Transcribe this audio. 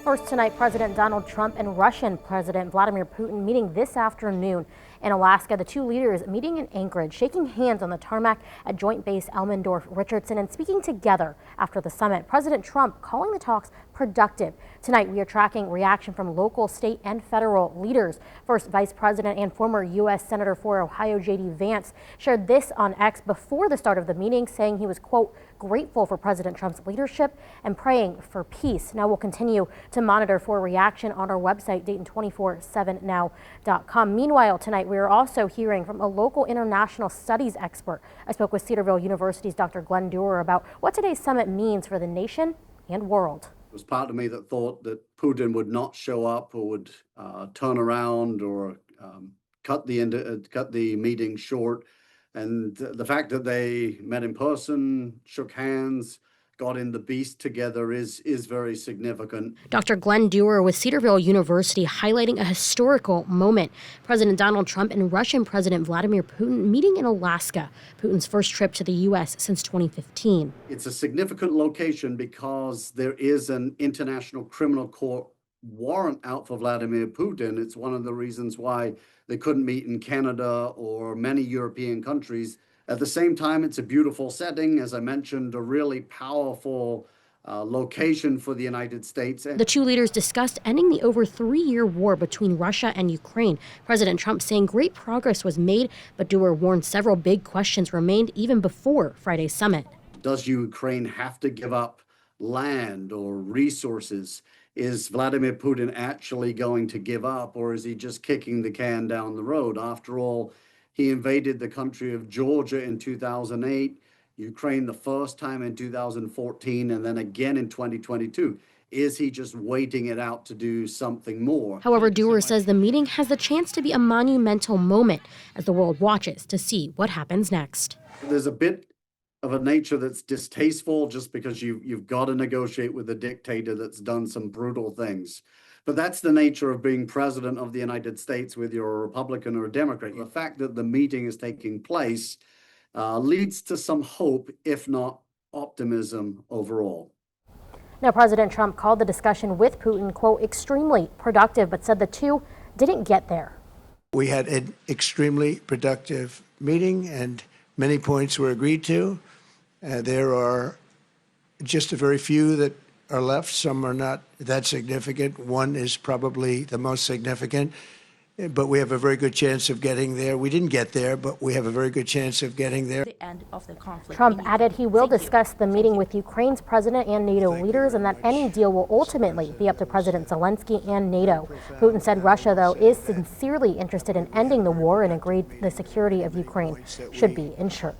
First tonight, President Donald Trump and Russian President Vladimir Putin meeting this afternoon in Alaska. The two leaders meeting in Anchorage, shaking hands on the tarmac at Joint Base Elmendorf-Richardson and speaking together after the summit. President Trump calling the talks productive. Tonight, we are tracking reaction from local, state, and federal leaders. First, Vice President and former U.S. Senator for Ohio J.D. Vance shared this on X before the start of the meeting, saying he was, quote, grateful for President Trump's leadership and praying for peace. Now we'll continue to monitor for reaction on our website, Dayton247now.com. Meanwhile, tonight we are also hearing from a local international studies expert. I spoke with Cedarville University's Dr. Glen Duerr about what today's summit means for the nation and world. There was part of me that thought that Putin would not show up or would turn around or cut the meeting short. And the fact that they met in person, shook hands, got in the beast together is very significant. Dr. Glen Duerr with Cedarville University highlighting a historical moment. President Donald Trump and Russian President Vladimir Putin meeting in Alaska, Putin's first trip to the U.S. since 2015. It's a significant location because there is an international criminal court warrant out for Vladimir Putin. It's one of the reasons why they couldn't meet in Canada or many European countries. At the same time, it's a beautiful setting, as I mentioned, a really powerful location for the United States. The two leaders discussed ending the over 3-year war between Russia and Ukraine. President Trump saying great progress was made, but Duerr warned several big questions remained even before Friday's summit. Does Ukraine have to give up land or resources? Is Vladimir Putin actually going to give up, or is he just kicking the can down the road? After all, he invaded the country of Georgia in 2008, Ukraine the first time in 2014, and then again in 2022. Is he just waiting it out to do something more? However, Duerr says the meeting has the chance to be a monumental moment as the world watches to see what happens next. There's a bit of a nature that's distasteful just because you've got to negotiate with a dictator that's done some brutal things. But that's the nature of being president of the United States, whether you're a Republican or a Democrat. The fact that the meeting is taking place leads to some hope, if not optimism overall. Now, President Trump called the discussion with Putin, quote, extremely productive, but said the two didn't get there. We had an extremely productive meeting and many points were agreed to. There are just a very few that are left. Some are not that significant. One is probably the most significant, but we have a very good chance of getting there. We didn't get there, but we have a very good chance of getting there. The end of the conflict. Trump added he will discuss the meeting with Ukraine's president and NATO leaders, and that any deal will ultimately be up to President Zelensky and NATO. Putin said Russia, though, is sincerely interested in ending the war and agreed the security of Ukraine should be ensured.